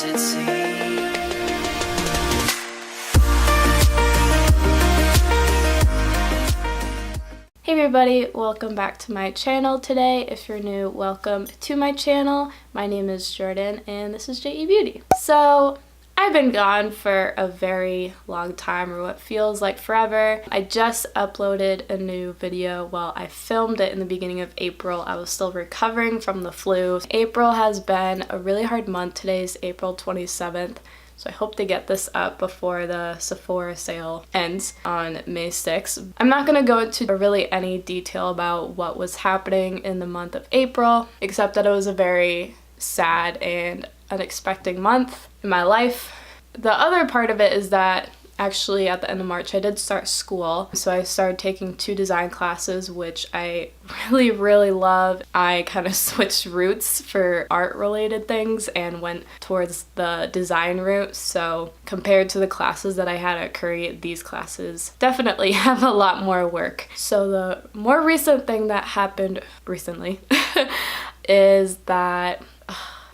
does it seem? Hey everybody, welcome back to my channel today. If you're new, welcome to my channel. My name is Jordan and this is JEBeauty. So I've been gone for a very long time, or what feels like forever. I just uploaded a new video. Well, I filmed it in the beginning of April. I was still recovering from the flu. April has been a really hard month. Today's April 27th. So I hope to get this up before the Sephora sale ends on May 6th. I'm not going to go into really any detail about what was happening in the month of April, except that it was a very sad and unexpected month in my life. The other part of it is that actually at the end of March I did start school. So I started taking 2 design classes, which I really love. I kind of switched routes for art related things and went towards the design route. So compared to the classes that I had at Curry, these classes definitely have a lot more work. So the more recent thing that happened recently is that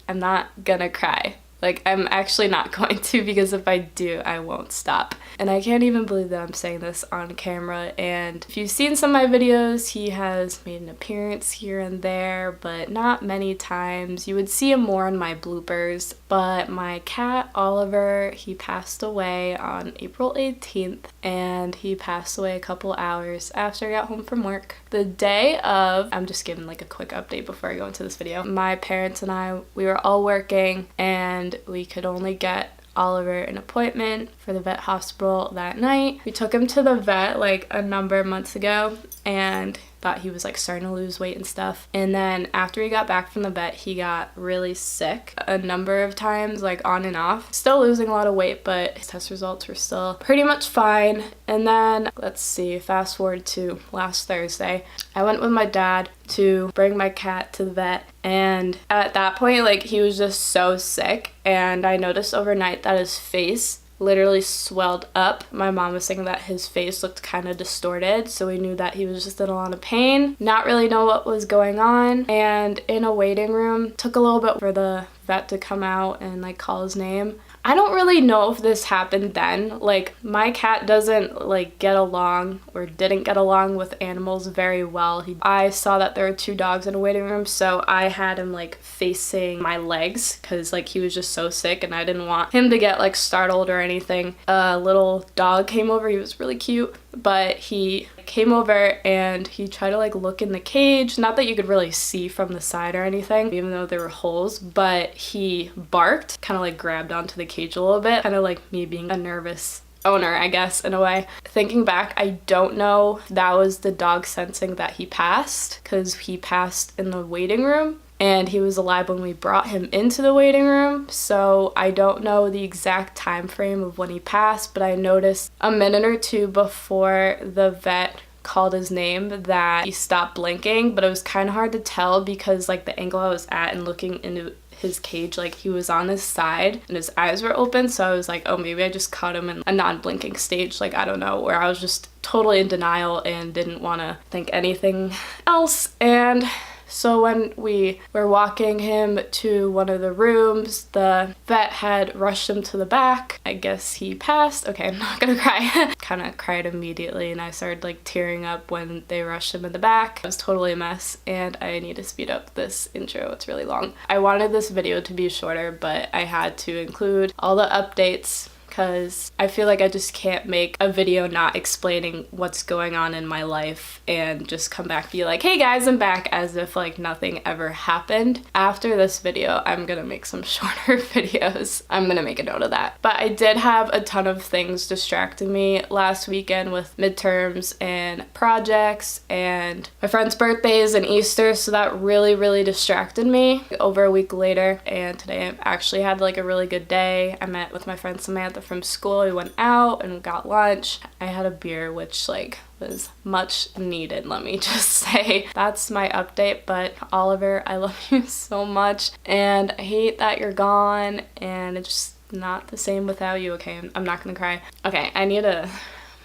I'm not gonna cry. Like, I'm actually not going to, because if I do, I won't stop. And I can't even believe that I'm saying this on camera. And if you've seen some of my videos, he has made an appearance here and there, but not many times. You would see him more in my bloopers. But my cat, Oliver, he passed away on April 18th, and he passed away a couple hours after I got home from work. The day of, I'm just giving like a quick update before I go into this video. My parents and I, we were all working, and we could only get Oliver an appointment for the vet hospital that night. We took him to the vet like a number of months ago and thought he was like starting to lose weight and stuff. And then after he got back from the vet, he got really sick a number of times, like on and off. Still losing a lot of weight, but his test results were still pretty much fine. And then, let's see, fast forward to last Thursday. I went with my dad to bring my cat to the vet, and at that point, like, he was just so sick, and I noticed overnight that his face literally swelled up. My mom was saying that his face looked kind of distorted, so we knew that he was just in a lot of pain, not really know what was going on. And in a waiting room, took a little bit for the vet to come out and like call his name. I don't really know if this happened then. Like, my cat doesn't like get along, or didn't get along with animals very well. I saw that there were 2 dogs in a waiting room, so I had him like facing my legs because like he was just so sick and I didn't want him to get like startled or anything. A little dog came over. He was really cute, but he came over and he tried to like look in the cage. Not that you could really see from the side or anything, even though there were holes, but he barked, kind of like grabbed onto the cage a little bit, kind of like me being a nervous owner, I guess, in a way. Thinking back, I don't know if that was the dog sensing that he passed, because he passed in the waiting room and he was alive when we brought him into the waiting room. So I don't know the exact time frame of when he passed, but I noticed a minute or 2 before the vet called his name that he stopped blinking, but it was kind of hard to tell because like the angle I was at and looking into his cage, like he was on his side and his eyes were open, so I was like, oh, maybe I just caught him in a non-blinking stage, like I don't know, where I was just totally in denial and didn't want to think anything else. And so when we were walking him to one of the rooms, the vet had rushed him to the back. I guess he passed. Okay, I'm not gonna cry. Kind of cried immediately, and I started like tearing up when they rushed him in the back. It was totally a mess, and I need to speed up this intro. It's really long. I wanted this video to be shorter, but I had to include all the updates because I feel like I just can't make a video not explaining what's going on in my life and just come back and be like, hey guys, I'm back, as if like nothing ever happened. After this video, I'm gonna make some shorter videos. I'm gonna make a note of that. But I did have a ton of things distracting me last weekend with midterms and projects and my friend's birthdays and Easter, so that really distracted me. Over a week later, and today I actually had like a really good day. I met with my friend Samantha from school. We went out and got lunch. I had a beer, which like was much needed, let me just say. That's my update. But Oliver, I love you so much, and I hate that you're gone, and it's just not the same without you. Okay, I'm not gonna cry. Okay, I need to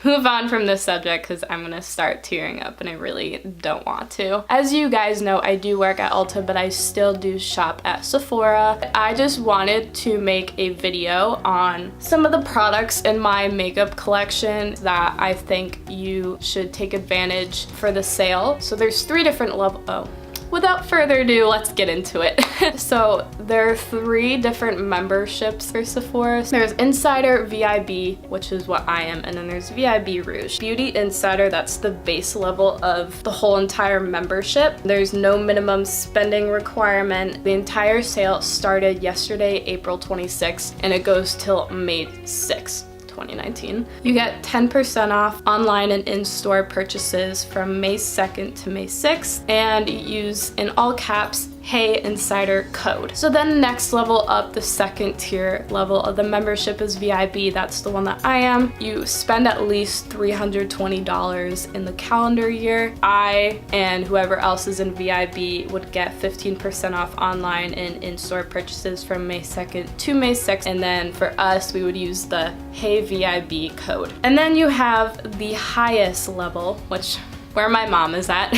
move on from this subject because I'm gonna start tearing up and I really don't want to. As you guys know, I do work at Ulta, but I still do shop at Sephora. I just wanted to make a video on some of the products in my makeup collection that I think you should take advantage for the sale. So there's 3 different levels. Without further ado, let's get into it. So there are 3 different memberships for Sephora. There's Insider, VIB, which is what I am, and then there's VIB Rouge. Beauty Insider, that's the base level of the whole entire membership. There's no minimum spending requirement. The entire sale started yesterday, April 26th, and it goes till May 6th. 2019. You get 10% off online and in-store purchases from May 2nd to May 6th, and you use in all caps Hey Insider code. So then next level up, the 2nd tier level of the membership is VIB. That's the one that I am. You spend at least $320 in the calendar year. I and whoever else is in VIB would get 15% off online and in-store purchases from May 2nd to May 6th. And then for us, we would use the Hey VIB code. And then you have the highest level, which where my mom is at.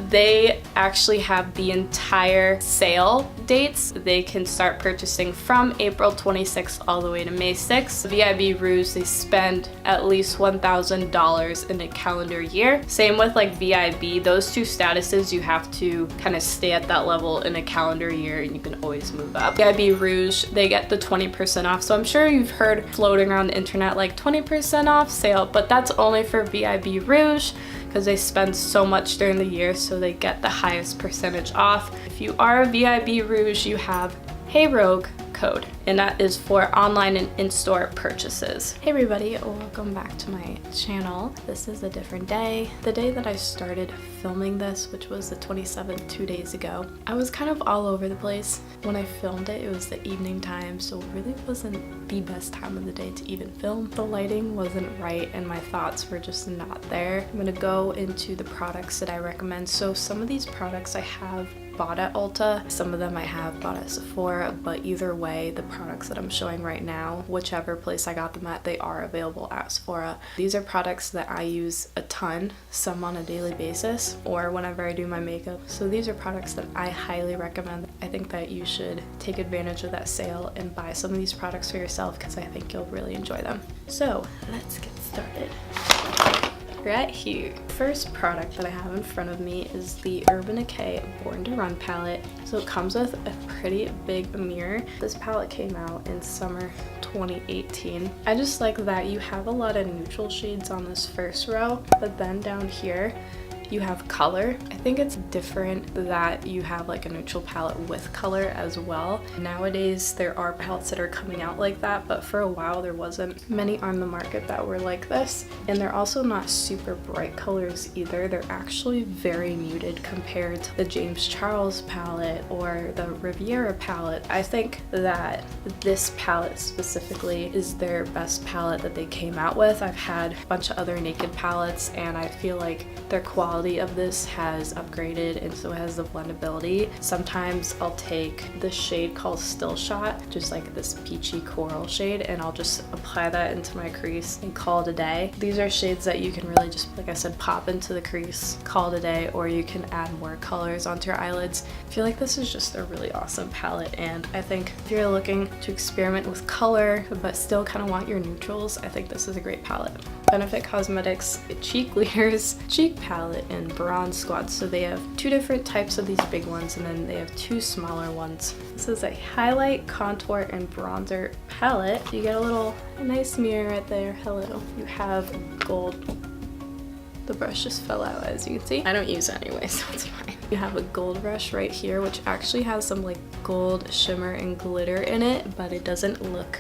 They actually have the entire sale dates. They can start purchasing from April 26th all the way to May 6th. VIB Rouge, they spend at least $1,000 in a calendar year. Same with like VIB, those 2 statuses you have to kind of stay at that level in a calendar year and you can always move up. VIB Rouge, they get the 20% off. So I'm sure you've heard floating around the internet like 20% off sale, but that's only for VIB Rouge because they spend so much during the year, so they get the highest percentage off. If you are a VIB Rouge, you have Hey Rogue code, and that is for online and in-store purchases. Hey everybody, welcome back to my channel. This is a different day. The day that I started filming this, which was the 27th, 2 days ago, I was kind of all over the place. When I filmed it, it was the evening time, so it really wasn't the best time of the day to even film. The lighting wasn't right and my thoughts were just not there. I'm gonna go into the products that I recommend. So some of these products I have bought at Ulta, some of them I have bought at Sephora, but either way, the products that I'm showing right now, whichever place I got them at, they are available at Sephora. These are products that I use a ton, some on a daily basis or whenever I do my makeup. So these are products that I highly recommend. I think that you should take advantage of that sale and buy some of these products for yourself because I think you'll really enjoy them. So let's get started. Right here. First product that I have in front of me is the Urban Decay Born to Run palette. So it comes with a pretty big mirror. This palette came out in summer 2018. I just like that you have a lot of neutral shades on this first row, but then down here you have color. I think it's different that you have like a neutral palette with color as well. Nowadays there are palettes that are coming out like that, but for a while there wasn't many on the market that were like this. And they're also not super bright colors either. They're actually very muted compared to the James Charles palette or the Riviera palette. I think that this palette specifically is their best palette that they came out with. I've had a bunch of other naked palettes and I feel like their quality of this has upgraded and so has the blendability. Sometimes I'll take the shade called Still Shot, just like this peachy coral shade, and I'll just apply that into my crease and call it a day. These are shades that you can really just, like I said, pop into the crease, call it a day, or you can add more colors onto your eyelids. I feel like this is just a really awesome palette, and I think if you're looking to experiment with color but still kind of want your neutrals, I think this is a great palette. Benefit Cosmetics Cheek Leaders Cheek Palette in Bronze Squad. So they have 2 different types of these big ones and then they have 2 smaller ones. This is a highlight, contour, and bronzer palette. You get a nice mirror right there. Hello. You have gold. The brush just fell out, as you can see. I don't use it anyway, so it's fine. You have a gold brush right here, which actually has some like gold shimmer and glitter in it, but it doesn't look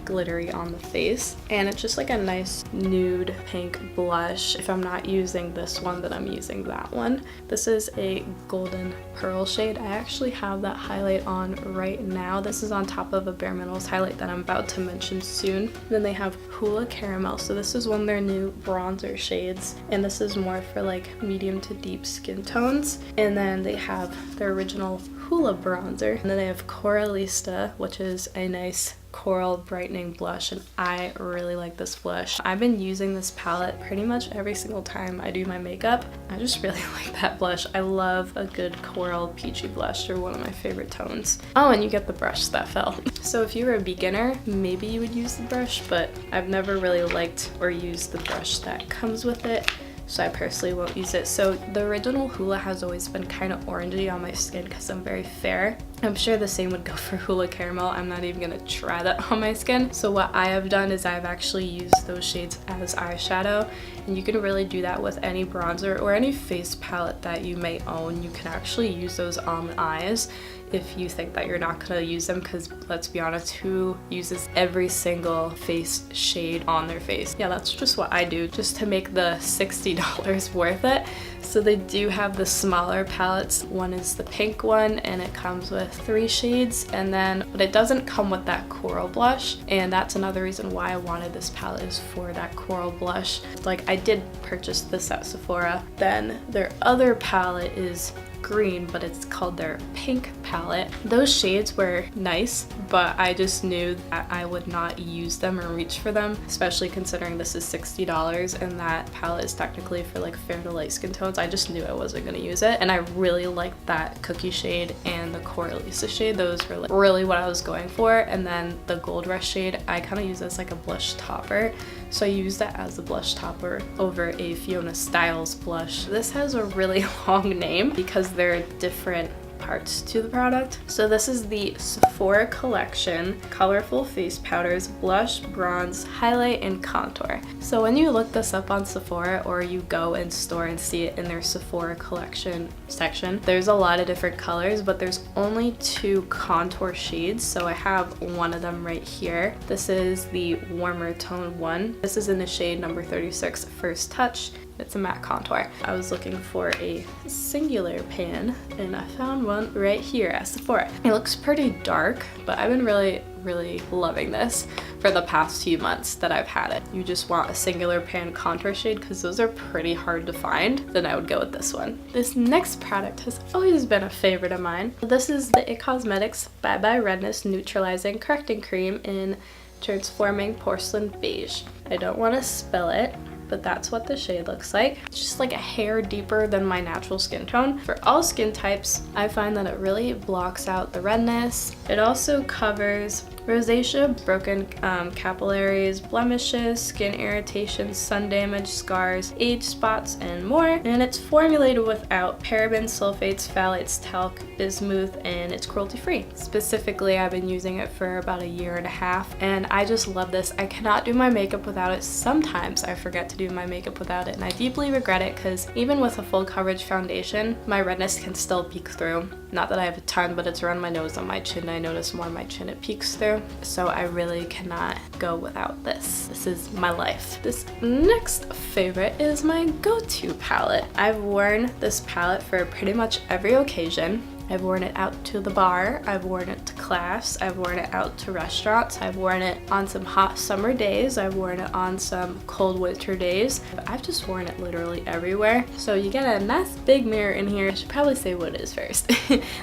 glittery on the face, and it's just like a nice nude pink blush. If I'm not using this one, then I'm using that one. This is a golden pearl shade. I actually have that highlight on right now. This is on top of a Bare Minerals highlight that I'm about to mention soon. Then they have Hula Caramel. So this is one of their new bronzer shades, and this is more for like medium to deep skin tones. And then they have their original Hoola bronzer. And then they have Coralista, which is a nice coral brightening blush, and I really like this blush. I've been using this palette pretty much every single time I do my makeup. I just really like that blush. I love a good coral peachy blush. They're one of my favorite tones. Oh, and you get the brush that fell. So if you were a beginner, maybe you would use the brush, but I've never really liked or used the brush that comes with it, so I personally won't use it. So the original Hoola has always been kind of orangey on my skin because I'm very fair. I'm sure the same would go for Hoola Caramel. I'm not even gonna try that on my skin. So what I have done is I've actually used those shades as eyeshadow, and you can really do that with any bronzer or any face palette that you may own. You can actually use those on the eyes if you think that you're not gonna use them, because let's be honest, who uses every single face shade on their face? Yeah, that's just what I do, just to make the $60 worth it. So they do have the smaller palettes. One is the pink one, and it comes with 3 shades, but it doesn't come with that coral blush, and that's another reason why I wanted this palette, is for that coral blush. Like, I did purchase this at Sephora. Then their other palette is green, but it's called their pink palette. Those shades were nice, but I just knew that I would not use them or reach for them, especially considering this is $60 and that palette is technically for like fair to light skin tones. I just knew I wasn't going to use it, and I really liked that cookie shade and the Coralisa shade. Those were like really what I was going for. And then the Gold Rush shade, I kind of use as like a blush topper, so I use that as a blush topper over a Fiona Styles blush. This has a really long name because there are different parts to the product. So this is the Sephora collection, colorful face powders, blush, bronze, highlight, and contour. So when you look this up on Sephora, or you go in store and see it in their Sephora collection section, there's a lot of different colors, but there's only 2 contour shades. So I have one of them right here. This is the warmer tone one. This is in the shade number 36, First Touch. It's a matte contour. I was looking for a singular pan, and I found one right here at Sephora. It looks pretty dark, but I've been really loving this for the past few months that I've had it. You just want a singular pan contour shade because those are pretty hard to find, then I would go with this one. This next product has always been a favorite of mine. This is the It Cosmetics Bye Bye Redness Neutralizing Correcting Cream in Transforming Porcelain Beige. I don't want to spill it, but that's what the shade looks like. It's just like a hair deeper than my natural skin tone. For all skin types, I find that it really blocks out the redness. It also covers rosacea, broken capillaries, blemishes, skin irritations, sun damage, scars, age spots, and more. And it's formulated without parabens, sulfates, phthalates, talc, bismuth, and it's cruelty-free. Specifically, I've been using it for about 1.5 years, and I just love this. I cannot do my makeup without it. Sometimes I forget to do my makeup without it, and I deeply regret it, because even with a full coverage foundation, my redness can still peek through. Not that I have a ton, but it's around my nose, on my chin. I notice more on my chin it peeks through. So I really cannot go without this. This is my life. This next favorite is my go-to palette. I've worn this palette for pretty much every occasion. I've worn it out to the bar, I've worn it to class, I've worn it out to restaurants, I've worn it on some hot summer days, I've worn it on some cold winter days. I've just worn it literally everywhere. So you get a nice big mirror in here. I should probably say what it is first.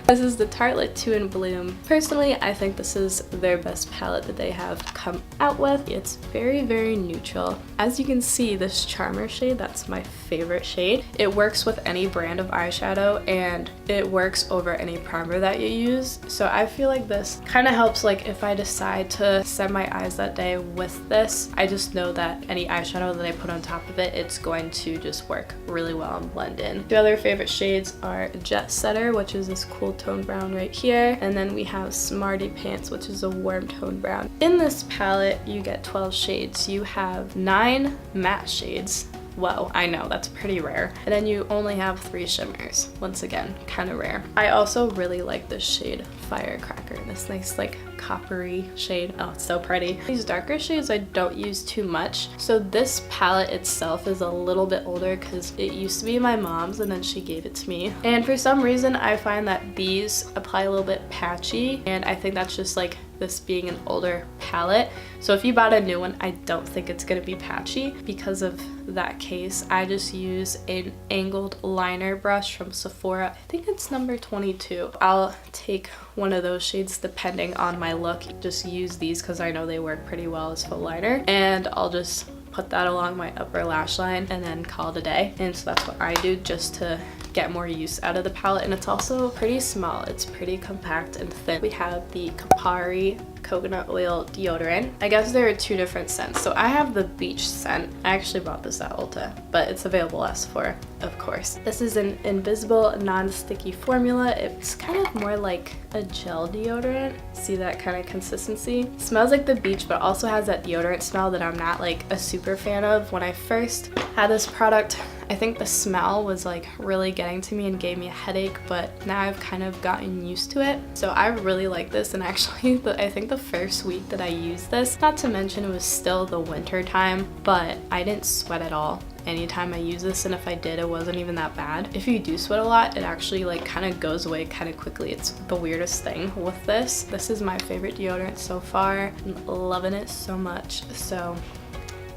This is the Tartelette 2 in Bloom. Personally, I think this is their best palette that they have come out with. It's very neutral. As you can see, this Charmer shade, that's my favorite shade. It works with any brand of eyeshadow, and it works over any primer that you use. So I feel like this kind of helps, like if I decide to set my eyes that day with this, I just know that any eyeshadow that I put on top of it, it's going to just work really well and blend in. The other favorite shades are Jet Setter, which is this cool tone brown right here, and then we have Smarty Pants, which is a warm tone brown. In this palette, you get 12 shades. You have 9 matte shades. Whoa, I know, that's pretty rare. And then you only have 3 shimmers. Once again, kind of rare. I also really like this shade, Firecracker. This nice like coppery shade. Oh, it's so pretty. These darker shades I don't use too much. So this palette itself is a little bit older because it used to be my mom's and then she gave it to me. And for some reason, I find that these apply a little bit patchy, and I think that's just like this being an older palette. So if you bought a new one, I don't think it's gonna be patchy. Because of that case, I just use an angled liner brush from Sephora. I think it's number 22. I'll take one of those shades depending on my look. Just use these because I know they work pretty well as faux liner. And I'll just put that along my upper lash line and then call it a day. And so that's what I do just to get more use out of the palette. And it's also pretty small. It's pretty compact and thin. We have the Kapari coconut oil deodorant. I guess there are two different scents. So I have the beach scent. I actually bought this at Ulta, but it's available at Sephora, of course. This is an invisible non-sticky formula. It's kind of more like a gel deodorant. See that kind of consistency? It smells like the beach, but also has that deodorant smell that I'm not like a super fan of. When I first had this product, I think the smell was like really getting to me and gave me a headache, but now I've kind of gotten used to it. So I really like this, and actually I think the first week that I used this, not to mention it was still the winter time, but I didn't sweat at all anytime I use this, and if I did, it wasn't even that bad. If you do sweat a lot, it actually like kind of goes away kind of quickly. It's the weirdest thing with this. This is my favorite deodorant so far. I'm loving it so much. So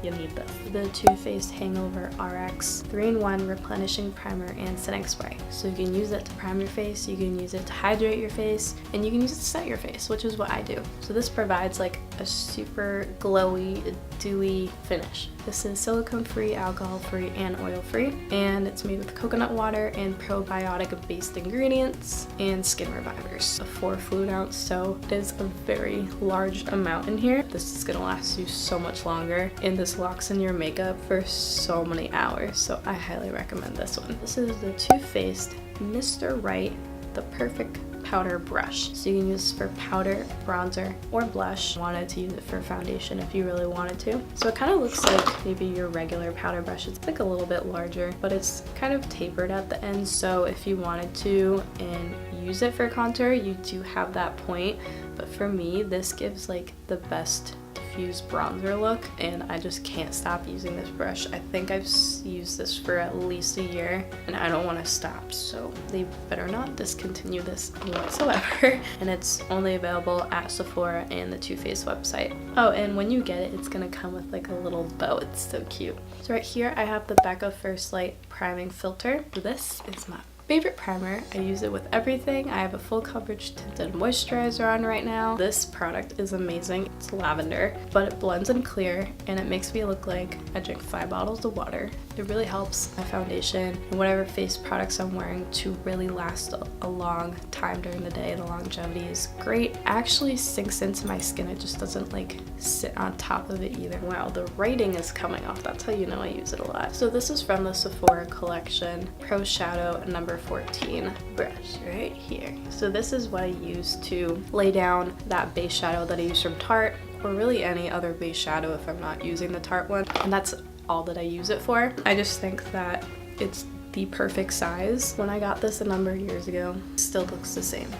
you need this. The Too Faced Hangover RX 3-in-1 replenishing primer and setting spray. So you can use it to prime your face, you can use it to hydrate your face, and you can use it to set your face, which is what I do. So this provides like a super glowy, dewy finish. This is silicone-free, alcohol-free, and oil-free, and it's made with coconut water and probiotic-based ingredients and skin revivers. A 4 fluid ounce, so it is a very large amount in here. This is gonna last you so much longer, and this locks in your makeup for so many hours, so I highly recommend this one. This is the Too Faced Mr. Right, the perfect powder brush. So you can use this for powder, bronzer, or blush. Wanted to use it for foundation if you really wanted to. So it kind of looks like maybe your regular powder brush. It's like a little bit larger, but it's kind of tapered at the end. So if you wanted to and use it for contour, you do have that point. But for me, this gives like the best diffused bronzer look, and I just can't stop using this brush. I think I've used this for at least a year, and I don't want to stop, so they better not discontinue this whatsoever. And it's only available at Sephora and the Too Faced website. Oh, and when you get it, it's gonna come with like a little bow. It's so cute. So right here I have the Becca First Light priming filter. This is my favorite primer. I use it with everything. I have a full coverage tinted moisturizer on right now. This product is amazing. It's lavender, but it blends in clear, and it makes me look like I drink 5 bottles of water. It really helps my foundation and whatever face products I'm wearing to really last a long time during the day. The longevity is great. It actually sinks into my skin. It just doesn't like sit on top of it either. Wow, the writing is coming off. That's how you know I use it a lot. So this is from the Sephora collection, Pro Shadow number 14 brush right here. So this is what I use to lay down that base shadow that I use from Tarte, or really any other base shadow if I'm not using the Tarte one, and that's all that I use it for. I just think that it's the perfect size. When I got this a number of years ago, it still looks the same.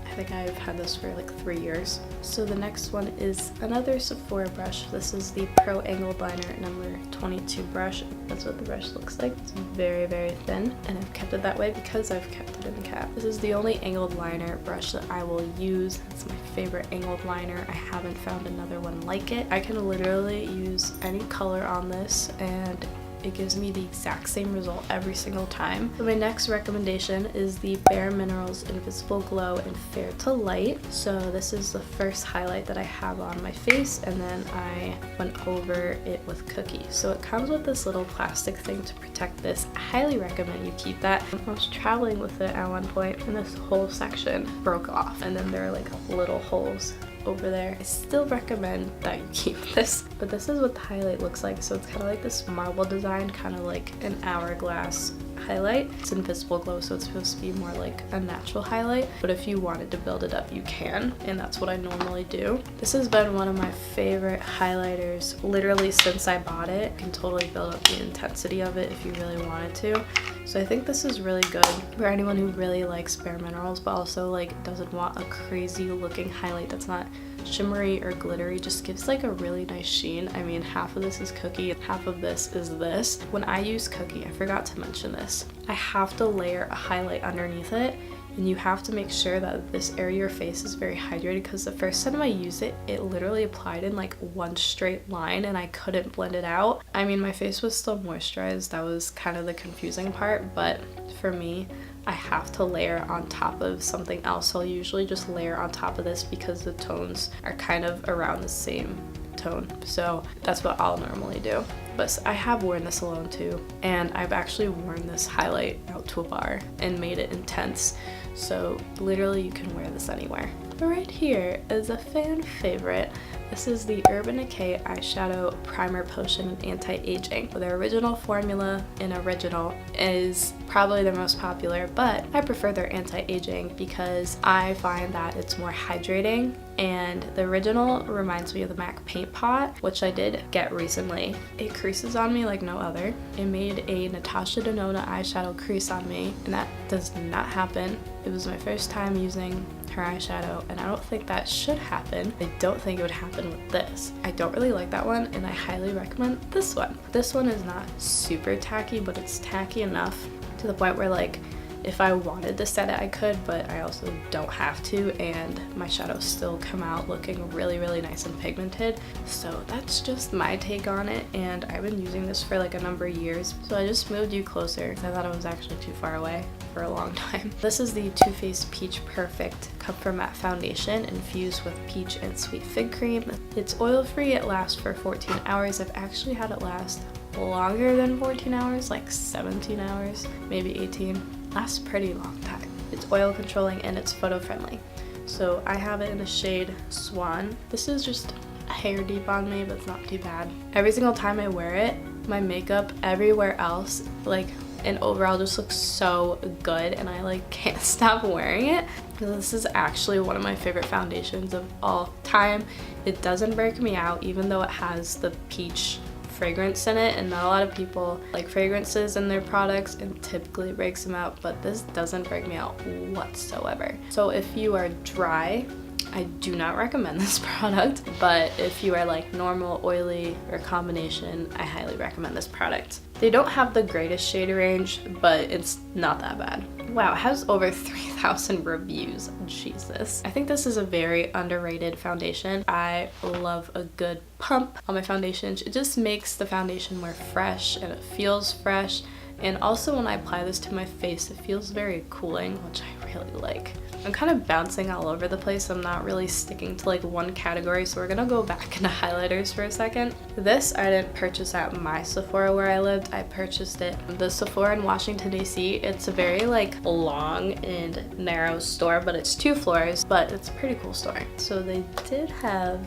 I think I've had this for like 3 years. So the next one is another Sephora brush. This is the Pro Angled Liner number 22 brush. That's what the brush looks like. It's very, very thin, and I've kept it that way because I've kept it in the cap. This is the only angled liner brush that I will use. It's my favorite angled liner. I haven't found another one like it. I can literally use any color on this, and it gives me the exact same result every single time. So my next recommendation is the Bare Minerals Invisible Glow in Fair to Light. So this is the first highlight that I have on my face, and then I went over it with Cookie. So it comes with this little plastic thing to protect this. I highly recommend you keep that. I was traveling with it at one point, and this whole section broke off, and then there are like little holes over there. I still recommend that you keep this, but this is what the highlight looks like. So it's kind of like this marble design, kind of like an hourglass highlight. It's invisible glow, so it's supposed to be more like a natural highlight, but if you wanted to build it up, you can, and that's what I normally do. This has been one of my favorite highlighters literally since I bought it. You can totally build up the intensity of it if you really wanted to. So I think this is really good for anyone who really likes Bare Minerals, but also like doesn't want a crazy looking highlight that's not shimmery or glittery. Just gives like a really nice sheen. I mean, half of this is Cookie, half of this is this. When I use Cookie, I forgot to mention this, I have to layer a highlight underneath it, and you have to make sure that this area of your face is very hydrated, because the first time I used it, it literally applied in like one straight line and I couldn't blend it out. I mean, my face was still moisturized. That was kind of the confusing part, but for me, I have to layer on top of something else. So I'll usually just layer on top of this because the tones are kind of around the same tone. So that's what I'll normally do. But I have worn this alone too, and I've actually worn this highlight out to a bar and made it intense. So literally you can wear this anywhere. Right here is a fan favorite. This is the Urban Decay Eyeshadow Primer Potion Anti-Aging. Their original formula in Original is probably their most popular, but I prefer their anti-aging because I find that it's more hydrating, and the Original reminds me of the MAC Paint Pot, which I did get recently. It creases on me like no other. It made a Natasha Denona eyeshadow crease on me, and that does not happen. It was my first time using her eyeshadow, and I don't think that should happen. I don't think it would happen with this. I don't really like that one, and I highly recommend this one. This one is not super tacky, but it's tacky enough to the point where, like, if I wanted to set it, I could, but I also don't have to, and my shadows still come out looking really, really nice and pigmented. So that's just my take on it, and I've been using this for like a number of years. So I just moved you closer because I thought it was actually too far away for a long time. This is the Too Faced Peach Perfect Comfort Matte Foundation infused with peach and sweet fig cream. It's oil-free, it lasts for 14 hours. I've actually had it last longer than 14 hours, like 17 hours, maybe 18. Lasts a pretty long time. It's oil controlling and it's photo friendly. So I have it in the shade Swan. This is just a hair deep on me, but it's not too bad. Every single time I wear it, my makeup everywhere else, like, and overall just looks so good, and I like can't stop wearing it because this is actually one of my favorite foundations of all time. It doesn't break me out even though it has the peach fragrance in it, and not a lot of people like fragrances in their products and typically it breaks them out, but this doesn't break me out whatsoever. So if you are dry, I do not recommend this product, but if you are like normal, oily, or combination, I highly recommend this product. They don't have the greatest shade range, but it's not that bad. Wow, it has over 3,000 reviews. Jesus. I think this is a very underrated foundation. I love a good pump on my foundations. It just makes the foundation more fresh and it feels fresh. And also when I apply this to my face, it feels very cooling, which I really like. I'm kind of bouncing all over the place. I'm not really sticking to like one category, so we're gonna go back into highlighters for a second. This I didn't purchase at my Sephora where I lived. I purchased it at the Sephora in Washington, D.C. It's a very like long and narrow store, but it's 2 floors, but it's a pretty cool store. So they did have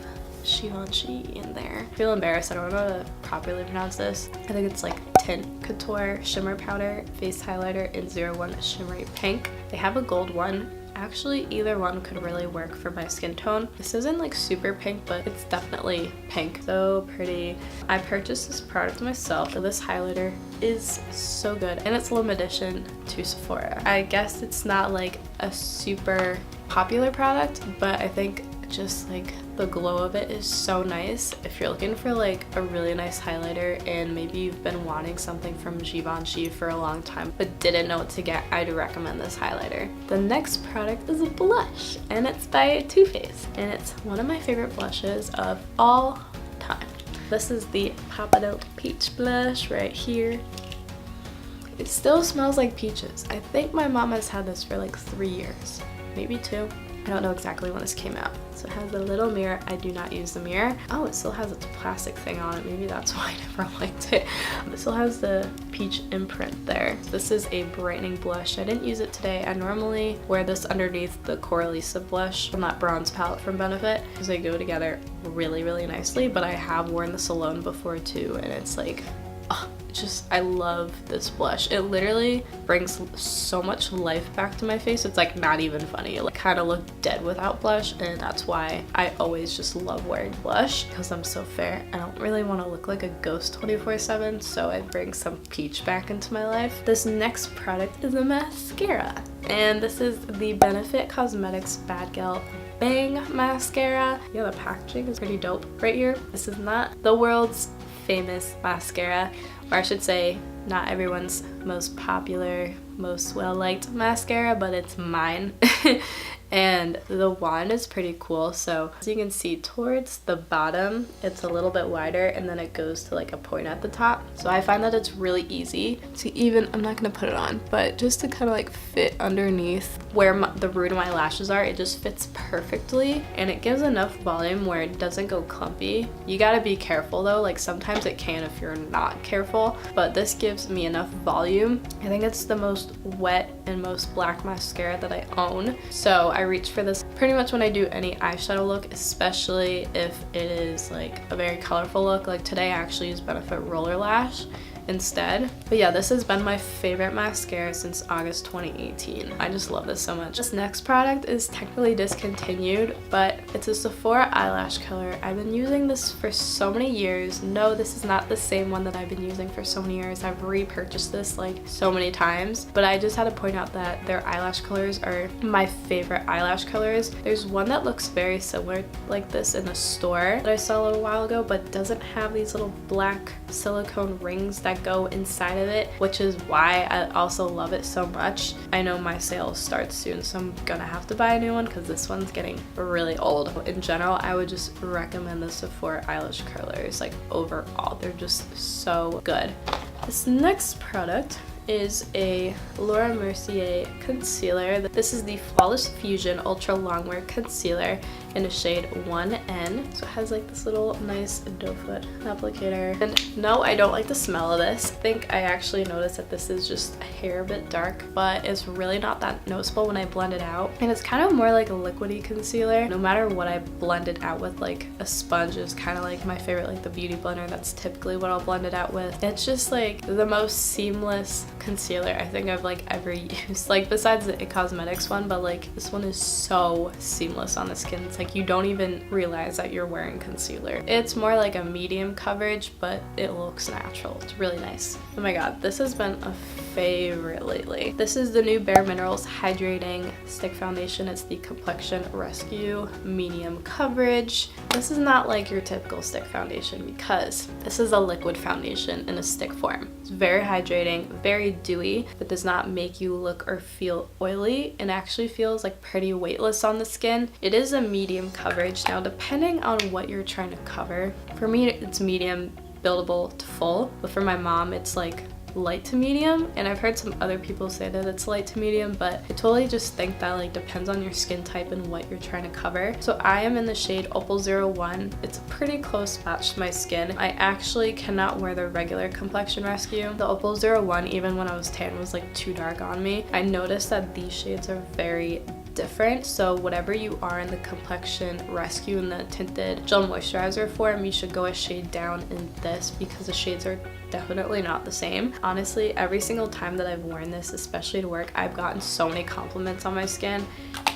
Givenchy in there. I feel embarrassed, I don't know how to properly pronounce this. I think it's like Tint Couture Shimmer Powder, Face Highlighter in 01 Shimmery Pink. They have a gold one. Actually, either one could really work for my skin tone. This isn't like super pink, but it's definitely pink. So pretty. I purchased this product myself. This highlighter is so good, and it's limited edition to Sephora. I guess it's not like a super popular product, but I think just like the glow of it is so nice. If you're looking for like a really nice highlighter and maybe you've been wanting something from Givenchy for a long time but didn't know what to get, I do recommend this highlighter. The next product is a blush, and it's by Too Faced, and it's one of my favorite blushes of all time. This is the Papa Peach Blush right here. It still smells like peaches. I think my mom has had this for like 3 years, maybe 2. I don't know exactly when this came out. So it has a little mirror. I do not use the mirror. Oh, it still has its plastic thing on it. Maybe that's why I never liked it. It still has the peach imprint there. This is a brightening blush. I didn't use it today. I normally wear this underneath the Coralisa blush from that bronze palette from Benefit because they go together really, really nicely. But I have worn this alone before too, and it's like, oh, I love this blush. It literally brings so much life back to my face. It's like not even funny. It like kind of looked dead without blush, and that's why I always just love wearing blush because I'm so fair. I don't really want to look like a ghost 24/7, so I bring some peach back into my life. This next product is a mascara, and this is the Benefit Cosmetics Bad Gal Bang Mascara. Yeah, the packaging is pretty dope right here. This is not the world's famous mascara, or I should say not everyone's most popular most well-liked mascara, but it's mine. And the wand is pretty cool. So as you can see, towards the bottom it's a little bit wider, and then it goes to like a point at the top. So I find that it's really easy to even, I'm not gonna put it on, but just to kind of like fit underneath where the root of my lashes are. It just fits perfectly, and it gives enough volume where it doesn't go clumpy. You gotta be careful though, like sometimes it can if you're not careful, but this gives me enough volume. I think it's the most wet and most black mascara that I own, so I reach for this pretty much when I do any eyeshadow look, especially if it is like a very colorful look. Like today I actually used Benefit Roller Lash instead. But yeah, this has been my favorite mascara since August 2018. I just love this so much. This next product is technically discontinued, but it's a Sephora eyelash color. I've been using this for so many years. No, this is not the same one that I've been using for so many years. I've repurchased this like so many times, but I just had to point out that their eyelash colors are my favorite eyelash colors. There's one that looks very similar like this in a store that I saw a little while ago, but doesn't have these little black silicone rings that go inside of it, which is why I also love it so much. I know my sale starts soon, so I'm gonna have to buy a new one because this one's getting really old. In general, I would just recommend the Sephora eyelash curlers like overall. They're just so good. This next product is a Laura Mercier concealer. This is the Flawless Fusion Ultra Longwear Concealer in the shade 1N. So it has like this little nice doe foot applicator. And no, I don't like the smell of this. I think I actually noticed that this is just a hair bit dark, but it's really not that noticeable when I blend it out. And it's kind of more like a liquidy concealer. No matter what I blend it out with, like a sponge is kind of like my favorite, like the beauty blender. That's typically what I'll blend it out with. It's just like the most seamless concealer I think I've like ever used, like besides the It Cosmetics one, but like this one is so seamless on the skin. It's like you don't even realize that you're wearing concealer. It's more like a medium coverage, but it looks natural. It's really nice. Oh my god, this has been a favorite lately. This is the new Bare Minerals Hydrating Stick Foundation. It's the Complexion Rescue Medium Coverage. This is not like your typical stick foundation because this is a liquid foundation in a stick form. It's very hydrating, very dewy, but does not make you look or feel oily, and actually feels like pretty weightless on the skin. It is a medium coverage. Now, depending on what you're trying to cover, for me it's medium buildable to full, but for my mom it's like light to medium, and I've heard some other people say that it's light to medium, but I totally just think that like depends on your skin type and what you're trying to cover. So I am in the shade Opal 01. It's a pretty close match to my skin. I actually cannot wear the regular Complexion Rescue. The Opal 01, even when I was tan, was like too dark on me. I noticed that these shades are very different, so whatever you are in the Complexion Rescue in the tinted gel moisturizer form, you should go a shade down in this because the shades are definitely not the same. Honestly, every single time that I've worn this, especially to work, I've gotten so many compliments on my skin,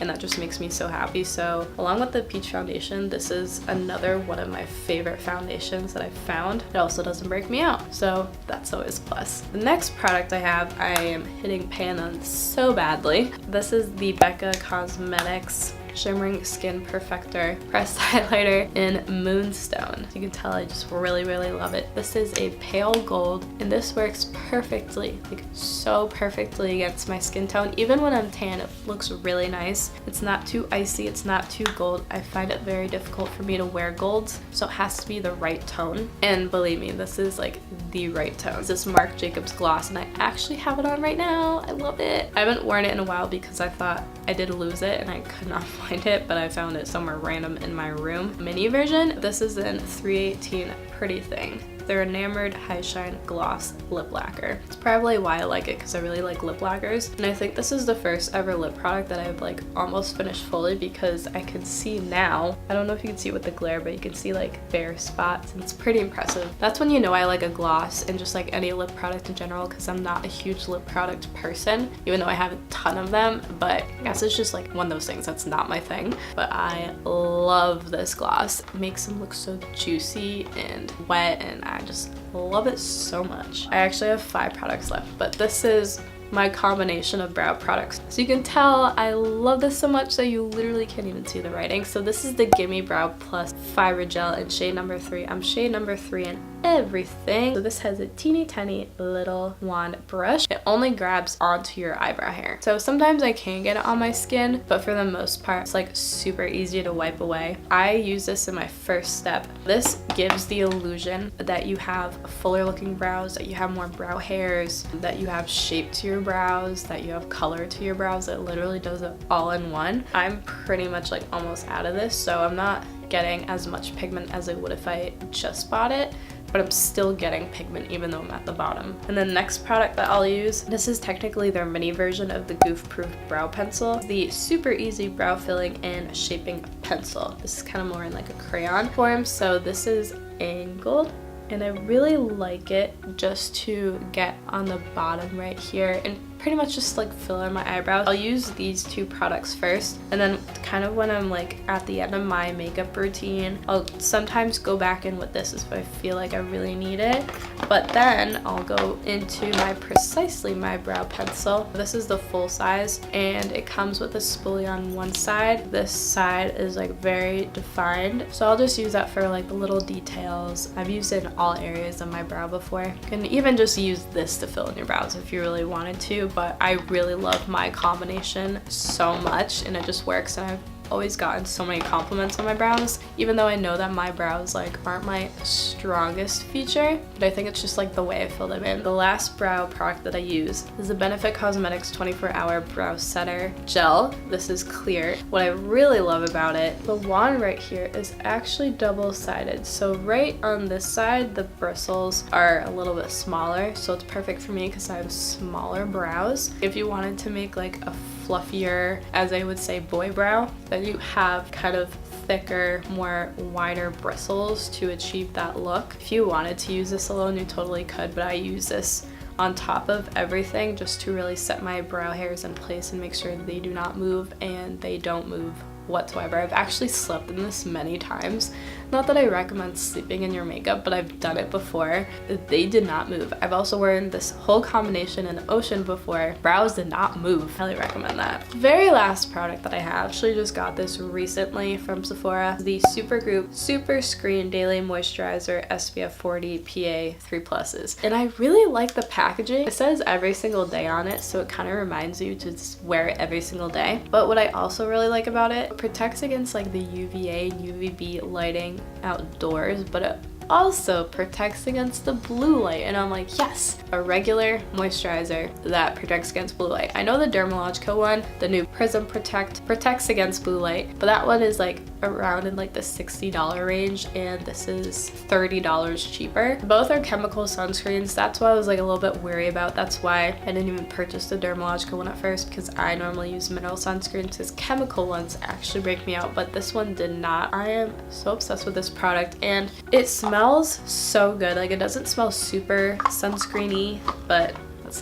and that just makes me so happy. So along with the Peach Foundation, this is another one of my favorite foundations that I've found. It also doesn't break me out, so that's always a plus. The next product I have, I am hitting pan on so badly. This is the Becca Cosmetics Shimmering Skin Perfector Pressed Highlighter in Moonstone. You can tell I just really love it. This is a pale gold, and this works perfectly, like so perfectly against my skin tone. Even when I'm tan, it looks really nice. It's not too icy, it's not too gold. I find it very difficult for me to wear golds, so it has to be the right tone. And believe me, this is like the right tone. It's this Marc Jacobs gloss, and I actually have it on right now. I love it. I haven't worn it in a while because I thought I did lose it and I could not find it, but I found it somewhere random in my room. Mini version, this is in 318 Pretty Thing. Their Enamored High Shine Gloss Lip Lacquer. It's probably why I like it, because I really like lip lacquers. And I think this is the first ever lip product that I've like almost finished fully, because I can see now, I don't know if you can see with the glare, but you can see like bare spots, and it's pretty impressive. That's when you know I like a gloss and just like any lip product in general, because I'm not a huge lip product person, even though I have a ton of them. But I guess it's just like one of those things that's not my thing. But I love this gloss. It makes them look so juicy and wet, and I just love it so much. I actually have 5 products left, but this is my combination of brow products. So you can tell I love this so much that you literally can't even see the writing. So this is the Gimme Brow Plus Fiber Gel in shade number 3. I'm shade number 3 in everything. So this has a teeny tiny little wand brush. It only grabs onto your eyebrow hair. So sometimes I can get it on my skin, but for the most part, it's like super easy to wipe away. I use this in my first step. This gives the illusion that you have fuller looking brows, that you have more brow hairs, that you have shape to your brows, that you have color to your brows. It literally does it all in one. I'm pretty much like almost out of this, so I'm not getting as much pigment as I would if I just bought it, but I'm still getting pigment even though I'm at the bottom. And the next product that I'll use, this is technically their mini version of the Goof Proof Brow Pencil, the super easy brow filling and shaping pencil. This is kind of more in like a crayon form, so this is angled. And I really like it just to get on the bottom right here and pretty much just like fill in my eyebrows. I'll use these two products first, and then kind of when I'm like at the end of my makeup routine, I'll sometimes go back in with this if I feel like I really need it. But then I'll go into my Precisely My Brow Pencil. This is the full size, and it comes with a spoolie on one side. This side is like very defined, so I'll just use that for like the little details. I've used it in all areas of my brow before. You can even just use this to fill in your brows if you really wanted to, but I really love my combination so much, and it just works, and I've always gotten so many compliments on my brows, even though I know that my brows like aren't my strongest feature, but I think it's just like the way I fill them in. The last brow product that I use is the Benefit Cosmetics 24-Hour Brow Setter Gel. This is clear. What I really love about it, the wand right here is actually double-sided. So right on this side, the bristles are a little bit smaller, so it's perfect for me because I have smaller brows. If you wanted to make like a fluffier, as I would say, boy brow, then you have kind of thicker, more wider bristles to achieve that look. If you wanted to use this alone, you totally could, but I use this on top of everything just to really set my brow hairs in place and make sure that they do not move, and they don't move whatsoever. I've actually slept in this many times. Not that I recommend sleeping in your makeup, but I've done it before. They did not move. I've also worn this whole combination in the ocean before. Brows did not move. Highly recommend that. Very last product that I have, actually just got this recently from Sephora, the Supergoop Super Screen Daily Moisturizer SPF 40 PA 3+. And I really like the packaging. It says every single day on it, so it kind of reminds you to just wear it every single day. But what I also really like about it protects against like the UVA and UVB lighting outdoors, but it also protects against the blue light, and I'm like, yes, a regular moisturizer that protects against blue light. I know the Dermalogica one, the new Prism Protect, protects against blue light, but that one is like around in like the $60 range, and this is $30 cheaper. Both are chemical sunscreens. That's why I was like a little bit wary about. That's why I didn't even purchase the Dermalogica one at first, because I normally use mineral sunscreens, because chemical ones actually break me out, but this one did not. I am so obsessed with this product, and it smells so good. Like, it doesn't smell super sunscreeny, but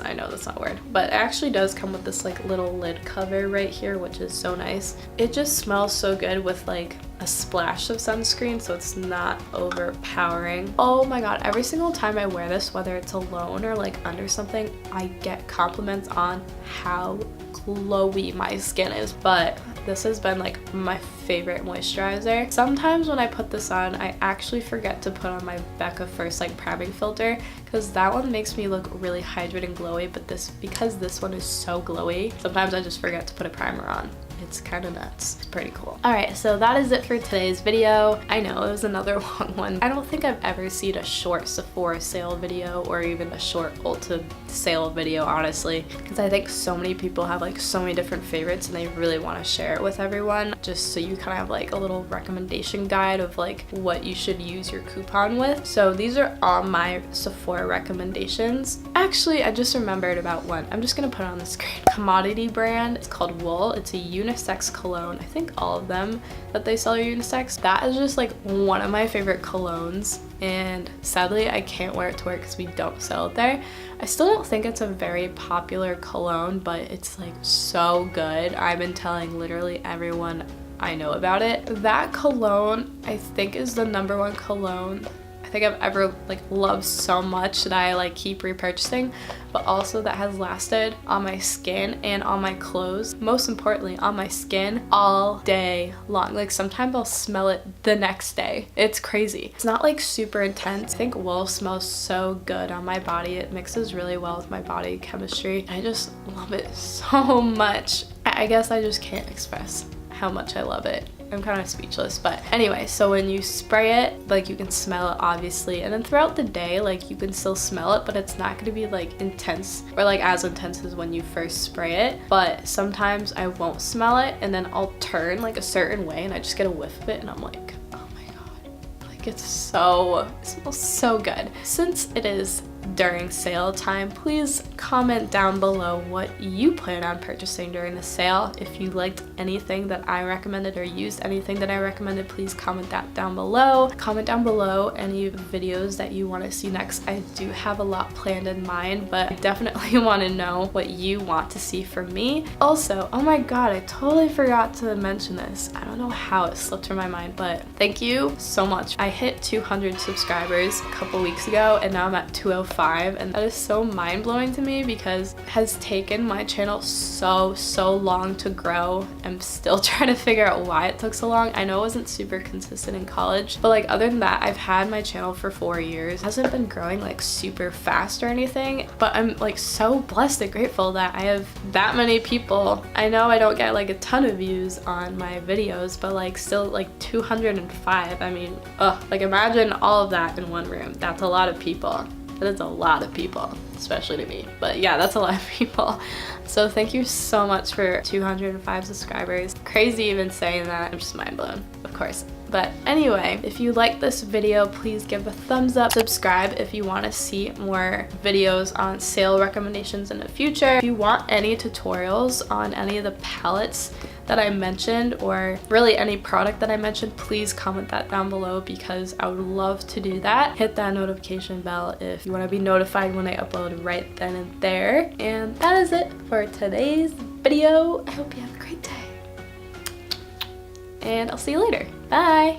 I know that's not a word, but it actually does come with this like little lid cover right here, which is so nice. It just smells so good with like a splash of sunscreen, so it's not overpowering. Oh my god, every single time I wear this, whether it's alone or like under something, I get compliments on how glowy my skin is. But this has been like my favorite moisturizer. Sometimes when I put this on, I actually forget to put on my Becca First like priming filter, because that one makes me look really hydrated and glowy, but because this one is so glowy, sometimes I just forget to put a primer on. It's kind of nuts. It's pretty cool. Alright, so that is it for today's video. I know it was another long one. I don't think I've ever seen a short Sephora sale video or even a short Ulta sale video, honestly, because I think so many people have like so many different favorites and they really want to share it with everyone, just so you kind of have like a little recommendation guide of like what you should use your coupon with. So these are all my Sephora recommendations. Actually, I just remembered about one. I'm just gonna put it on the screen. Commodity brand. It's called Wool. It's a unisex cologne. I think all of them that they sell are unisex. That is just like one of my favorite colognes, and sadly I can't wear it to work because we don't sell it there. I still don't think it's a very popular cologne, but it's like so good. I've been telling literally everyone I know about it. That cologne I think is the #1 cologne. I think I've ever like loved so much that I like keep repurchasing, but also that has lasted on my skin and on my clothes, most importantly on my skin, all day long. Like sometimes I'll smell it the next day. It's crazy. It's not like super intense. I think wool smells so good on my body. It mixes really well with my body chemistry. I just love it so much. I guess I just can't express how much I love it. I'm kind of speechless, but anyway, so when you spray it, like you can smell it obviously, and then throughout the day, like you can still smell it, but it's not going to be like intense or like as intense as when you first spray it. But sometimes I won't smell it and then I'll turn like a certain way and I just get a whiff of it and I'm like, oh my god, like it smells so good. Since it is during sale time, please comment down below what you plan on purchasing during the sale. If you liked anything that I recommended or used anything that I recommended, please comment that down below. Comment down below any videos that you want to see next. I do have a lot planned in mind, but I definitely want to know what you want to see from me. Also, oh my god, I totally forgot to mention this. I don't know how it slipped from my mind, but thank you so much. I hit 200 subscribers a couple weeks ago and now I'm at 205. And that is so mind-blowing to me because it has taken my channel so long to grow. I'm still trying to figure out why it took so long. I know I wasn't super consistent in college, but like other than that, I've had my channel for 4 years. It hasn't been growing like super fast or anything, but I'm like so blessed and grateful that I have that many people. I know I don't get like a ton of views on my videos, but like still like 205. I mean, like imagine all of that in one room. That's a lot of people. That is a lot of people, especially to me. But yeah, that's a lot of people. So thank you so much for 205 subscribers. Crazy even saying that. I'm just mind blown, of course. But anyway, if you like this video, please give a thumbs up. Subscribe if you want to see more videos on sale recommendations in the future. If you want any tutorials on any of the palettes that I mentioned or really any product that I mentioned, please comment that down below because I would love to do that. Hit that notification bell if you want to be notified when I upload right then and there. And that is it for today's video. I hope you have a great day. And I'll see you later. Bye!